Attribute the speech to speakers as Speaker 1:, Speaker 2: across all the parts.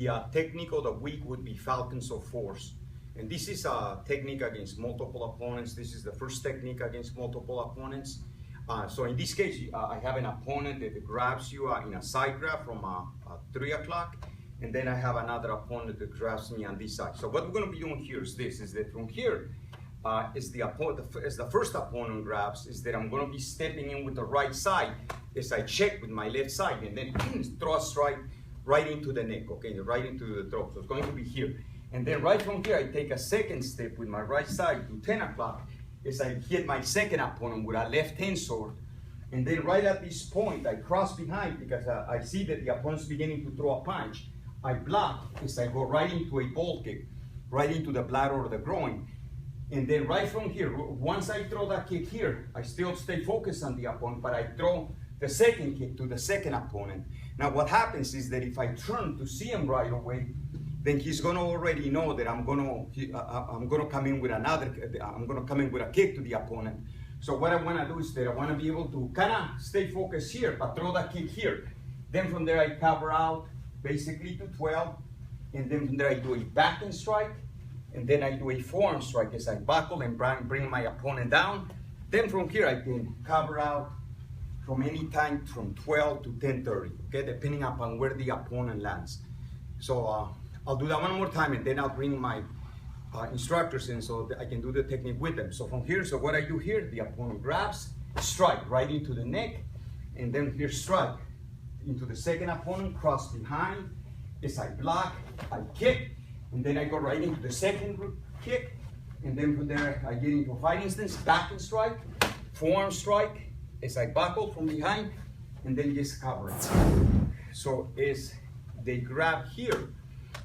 Speaker 1: The technique of the week would be Falcons of Force. And this is a technique against multiple opponents. This is the first technique against multiple opponents. So in this case, I have an opponent that grabs you in a side grab from 3 o'clock. And then I have another opponent that grabs me on this side. So what we're going to be doing here is this, is that from here, as the first opponent grabs, is that I'm going to be stepping in with the right side as I check with my left side and then throw a strike right into the neck, okay, right into the throat. So it's going to be here. And then right from here, I take a second step with my right side to 10 o'clock as I hit my second opponent with a left hand sword. And then right at this point, I cross behind because I see that the opponent's beginning to throw a punch. I block as I go right into a ball kick, right into the bladder or the groin. And then right from here, once I throw that kick here, I still stay focused on the opponent, but I throw the second kick to the second opponent. Now what happens is that if I turn to see him right away, then he's gonna already know that I'm gonna come in with a kick to the opponent. So what I wanna do is that I wanna be able to kinda stay focused here, but throw that kick here. Then from there I cover out basically to 12, and then from there I do a backhand strike, and then I do a forearm strike as I buckle and bring my opponent down. Then from here I can cover out from any time from 12 to 10:30, okay, depending upon where the opponent lands. So I'll do that one more time, and then I'll bring my instructors in so that I can do the technique with them. So from here, so what I do here, the opponent grabs, strike right into the neck, and then here strike into the second opponent, cross behind, as I block, I kick, and then I go right into the second kick, and then from there I get into a fighting stance, back and strike, forearm strike, as I buckle from behind, and then just cover it. So as they grab here,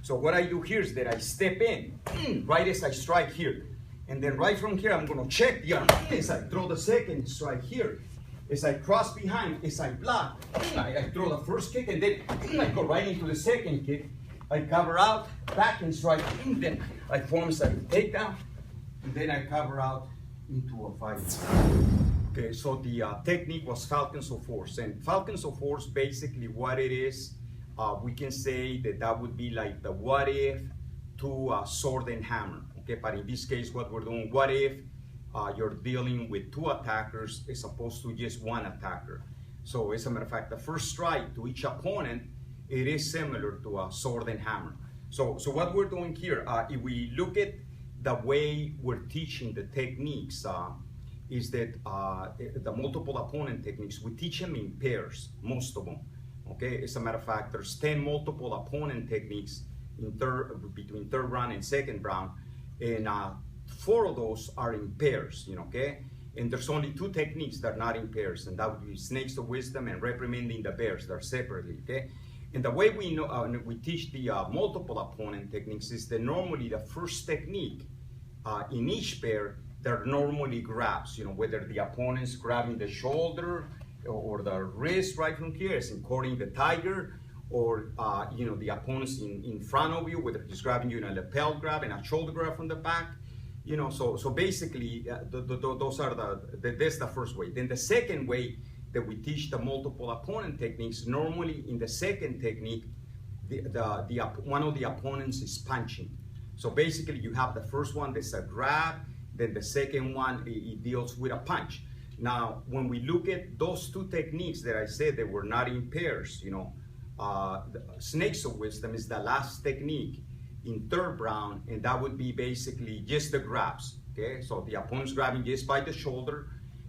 Speaker 1: so what I do here is that I step in, right as I strike here. And then right from here, I'm gonna check the arm as I throw the second strike here. As I cross behind, as I block, I throw the first kick, and then I go right into the second kick. I cover out, back and strike, and then I form a takedown, and then I cover out into a fight. Okay, so the technique was Falcons of Force. And Falcons of Force, basically what it is, we can say that would be like the what if to sword and hammer. Okay, but in this case, what we're doing, what if you're dealing with two attackers as opposed to just one attacker. So as a matter of fact, the first strike to each opponent, it is similar to a sword and hammer. So what we're doing here, if we look at the way we're teaching the techniques, is that the multiple opponent techniques, we teach them in pairs, most of them. Okay, as a matter of fact, there's 10 multiple opponent techniques in between third round and second round, and 4 of those are in pairs, okay? And there's only 2 techniques that are not in pairs, and that would be Snakes of Wisdom and Reprimanding the Bears. They're separately, okay? And the way we know we teach the multiple opponent techniques is that normally the first technique in each pair, they're normally grabs, whether the opponent's grabbing the shoulder or the wrist right from here, as in courting the tiger, or the opponent's in front of you, whether he's grabbing you in a lapel grab and a shoulder grab from the back, so basically those are that's the first way. Then the second way that we teach the multiple opponent techniques, normally in the second technique, one of the opponents is punching. So basically you have the first one that's a grab, then the second one it deals with a punch. Now, when we look at those 2 techniques that I said that were not in pairs, the Snakes of Wisdom is the last technique in third round, and that would be basically just the grabs, okay? So the opponent's grabbing just by the shoulder,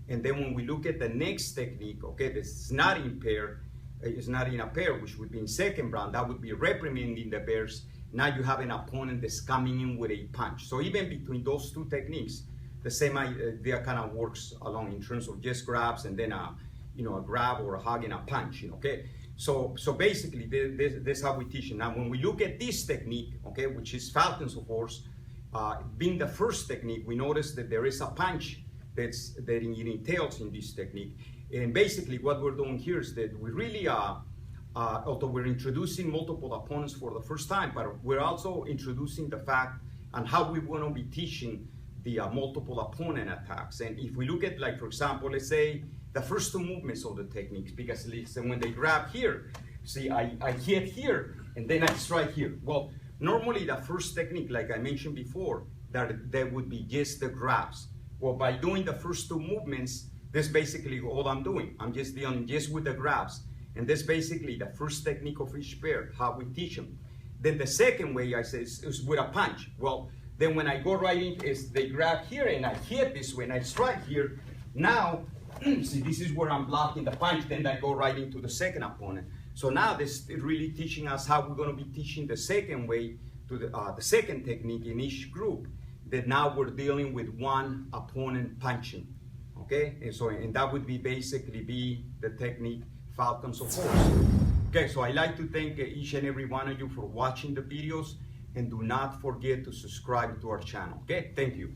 Speaker 1: and then when we look at the next technique, okay, this is not in pair, it's not in a pair, which would be in second round, that would be Reprimanding the Bears. Now you have an opponent that's coming in with a punch. So even between those 2 techniques, the same idea kind of works along in terms of just grabs and then a grab or a hug and a punch, okay? So basically, this is how we teach it. Now, when we look at this technique, okay, which is Falcons of Force, being the first technique, we notice that there is a punch that entails in this technique. And basically, what we're doing here is that we really although we're introducing multiple opponents for the first time, but we're also introducing the fact and how we want to be teaching the multiple opponent attacks. And if we look at, like, for example, let's say the first two movements of the techniques, because listen, when they grab here, see, I hit here, and then I strike here. Well, normally the first technique, like I mentioned before, that would be just the grabs. Well, by doing the first two movements, that's basically all I'm doing. I'm just dealing just with the grabs. And that's basically the first technique of each pair, how we teach them. Then the second way I say is with a punch. Well, then when I go right in, is they grab here and I hit this way and I strike here. Now, see, this is where I'm blocking the punch, then I go right into the second opponent. So now this is really teaching us how we're going to be teaching the second way to the second technique in each group. That now we're dealing with one opponent punching, okay? And that would be basically the technique Falcons of Force. Okay, so I'd like to thank each and every one of you for watching the videos, and do not forget to subscribe to our channel, okay? Thank you.